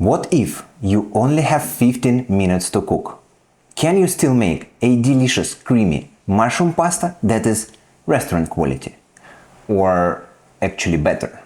What if you only have 15 minutes to cook? Can you still make a delicious, creamy mushroom pasta that is restaurant quality? Or actually better?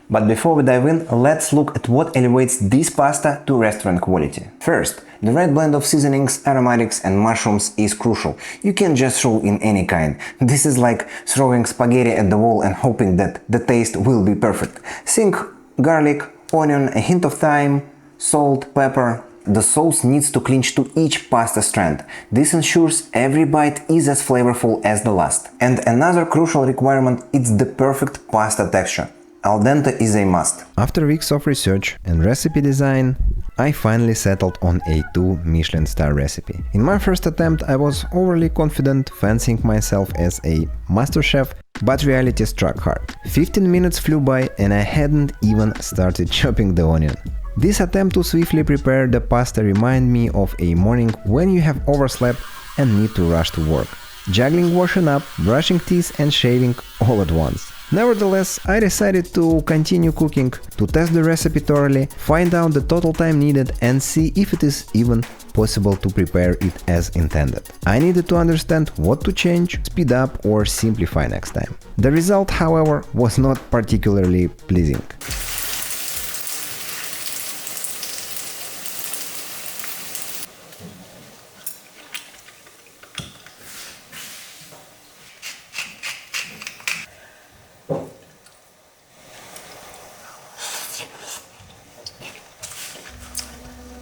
But before we dive in, let's look at what elevates this pasta to restaurant quality. First, the right blend of seasonings, aromatics and mushrooms is crucial. You can't just throw in any kind. This is like throwing spaghetti at the wall and hoping that the taste will be perfect. Think garlic, onion, a hint of thyme, salt, pepper. The sauce needs to clinch to each pasta strand. This ensures every bite is as flavorful as the last. And another crucial requirement is the perfect pasta texture. Al dente is a must. After weeks of research and recipe design, I finally settled on a 2 Michelin star recipe. In my first attempt, I was overly confident, fancying myself as a master chef, but reality struck hard. 15 minutes flew by and I hadn't even started chopping the onion. This attempt to swiftly prepare the pasta reminded me of a morning when you have overslept and need to rush to work, juggling washing up, brushing teeth and shaving all at once. Nevertheless, I decided to continue cooking, to test the recipe thoroughly, find out the total time needed and see if it is even possible to prepare it as intended. I needed to understand what to change, speed up or simplify next time. The result, however, was not particularly pleasing.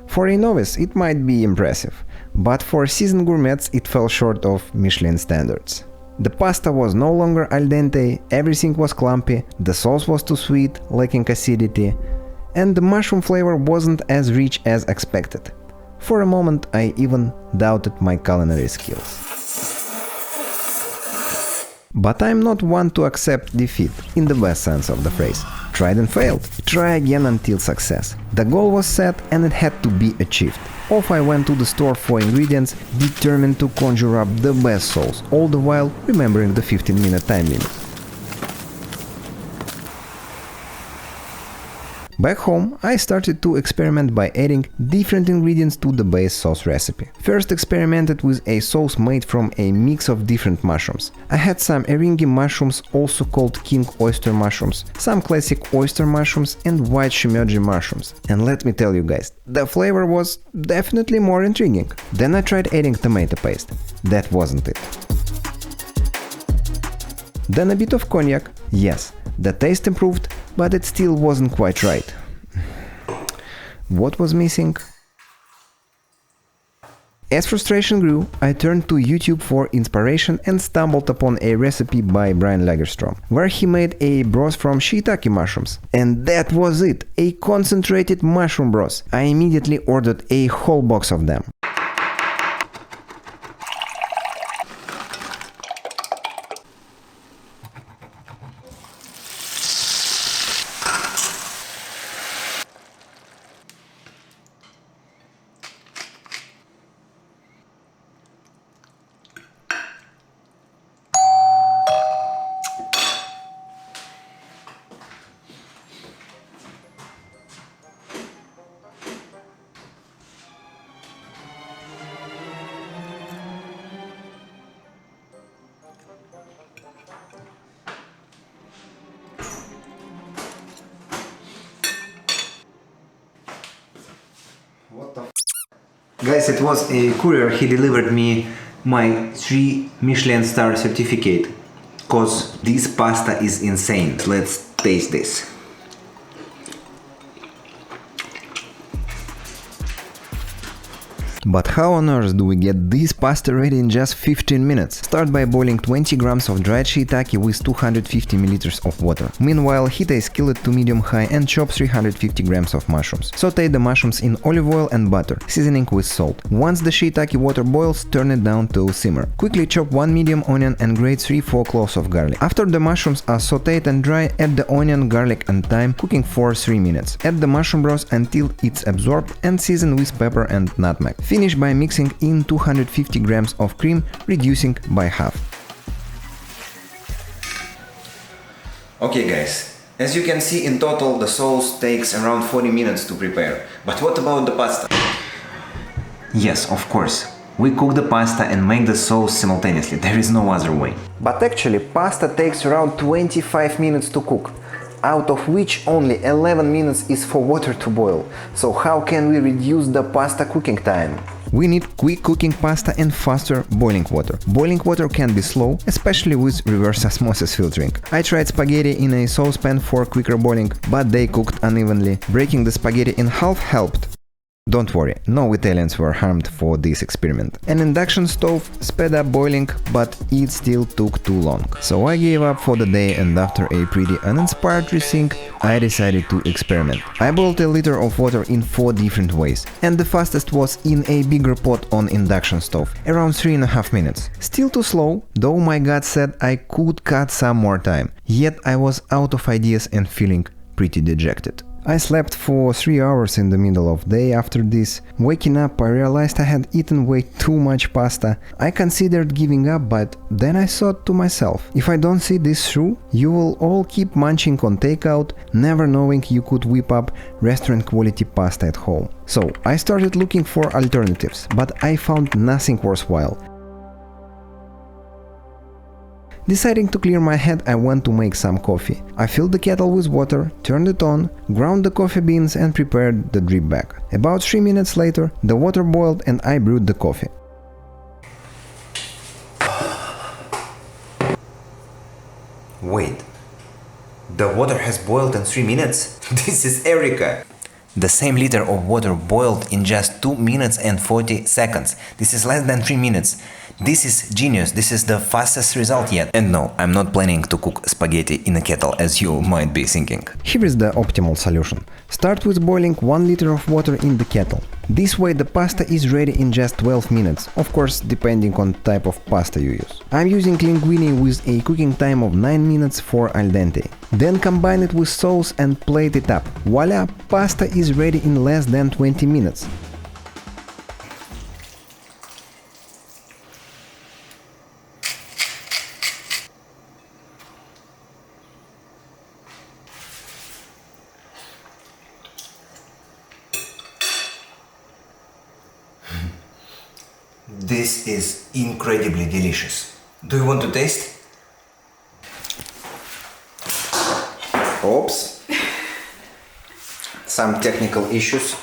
For a novice, it might be impressive, but for seasoned gourmets, it fell short of Michelin standards. The pasta was no longer al dente, everything was clumpy, the sauce was too sweet, lacking acidity, and the mushroom flavor wasn't as rich as expected. For a moment, I even doubted my culinary skills. But I'm not one to accept defeat, in the best sense of the phrase. Tried and failed. Try again until success. The goal was set and it had to be achieved. Off I went to the store for ingredients, determined to conjure up the best sauce, all the while remembering the 15-minute time limit. Back home, I started to experiment by adding different ingredients to the base sauce recipe. First experimented with a sauce made from a mix of different mushrooms. I had some eringi mushrooms, also called king oyster mushrooms, some classic oyster mushrooms and white shimeji mushrooms. And let me tell you guys, the flavor was definitely more intriguing. Then I tried adding tomato paste. That wasn't it. Then a bit of cognac. Yes, the taste improved, but it still wasn't quite right. What was missing? As frustration grew, I turned to YouTube for inspiration and stumbled upon a recipe by Brian Lagerstrom, where he made a broth from shiitake mushrooms. And that was it, a concentrated mushroom broth. I immediately ordered a whole box of them. What the f? Guys, it was a courier, he delivered me my 3 Michelin star certificate. Cause this pasta is insane. Let's taste this. But how on earth do we get this pasta ready in just 15 minutes? Start by boiling 20 grams of dried shiitake with 250 milliliters of water. Meanwhile, heat a skillet to medium-high and chop 350 grams of mushrooms. Saute the mushrooms in olive oil and butter, seasoning with salt. Once the shiitake water boils, turn it down to simmer. Quickly chop 1 medium onion and grate 3-4 cloves of garlic. After the mushrooms are sauteed and dry, add the onion, garlic and thyme, cooking for 3 minutes. Add the mushroom broth until it's absorbed and season with pepper and nutmeg. Finish by mixing in 250 grams of cream, reducing by half. Okay guys, As you can see, in total the sauce takes around 40 minutes to prepare. But what about the pasta? Yes, of course. We cook the pasta and make the sauce simultaneously, there is no other way. But actually, pasta takes around 25 minutes to cook, out of which only 11 minutes is for water to boil. So how can we reduce the pasta cooking time? We need quick cooking pasta and faster boiling water. Boiling water can be slow, especially with reverse osmosis filtering. I tried spaghetti in a saucepan for quicker boiling, but they cooked unevenly. Breaking the spaghetti in half helped. Don't worry, no Italians were harmed for this experiment. An induction stove sped up boiling, but it still took too long. So I gave up for the day, and after a pretty uninspired rethink, I decided to experiment. I boiled a liter of water in 4 different ways, and the fastest was in a bigger pot on induction stove, around 3.5 minutes. Still too slow, though my gut said I could cut some more time, yet I was out of ideas and feeling pretty dejected. I slept for 3 hours in the middle of the day after this. Waking up, I realized I had eaten way too much pasta. I considered giving up, but then I thought to myself, if I don't see this through, you will all keep munching on takeout, never knowing you could whip up restaurant quality pasta at home. So I started looking for alternatives, but I found nothing worthwhile. Deciding to clear my head, I went to make some coffee. I filled the kettle with water, turned it on, ground the coffee beans and prepared the drip bag. About 3 minutes later, the water boiled and I brewed the coffee. Wait, the water has boiled in 3 minutes? This is Eureka! The same liter of water boiled in just 2 minutes and 40 seconds. This is less than 3 minutes. This is genius, this is the fastest result yet. And no, I'm not planning to cook spaghetti in a kettle as you might be thinking. Here is the optimal solution. Start with boiling 1 liter of water in the kettle. This way the pasta is ready in just 12 minutes, of course depending on the type of pasta you use. I'm using linguine with a cooking time of 9 minutes for al dente. Then combine it with sauce and plate it up. Voila, pasta is ready in less than 20 minutes. This is incredibly delicious. Do you want to taste? Oops. Some technical issues.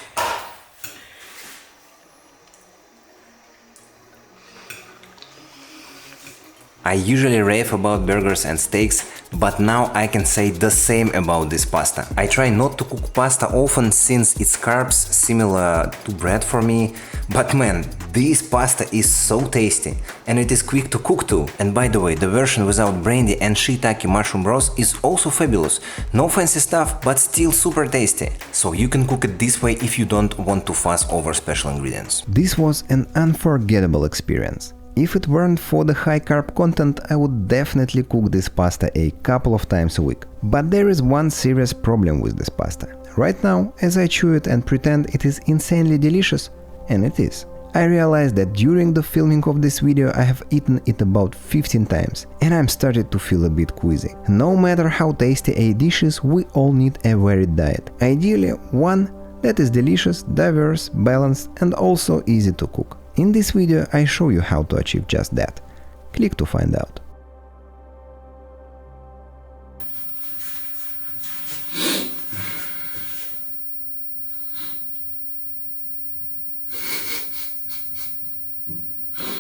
I usually rave about burgers and steaks, but now I can say the same about this pasta. I try not to cook pasta often since its carbs similar to bread for me, but man, this pasta is so tasty and it is quick to cook too. And by the way, the version without brandy and shiitake mushroom roast is also fabulous. No fancy stuff, but still super tasty. So you can cook it this way if you don't want to fuss over special ingredients. This was an unforgettable experience. If it weren't for the high carb content, I would definitely cook this pasta a couple of times a week. But there is one serious problem with this pasta. Right now, as I chew it and pretend it is insanely delicious, and it is, I realized that during the filming of this video I have eaten it about 15 times, and I'm started to feel a bit queasy. No matter how tasty a dish is, we all need a varied diet. Ideally, one that is delicious, diverse, balanced, and also easy to cook. In this video I show you how to achieve just that. Click to find out.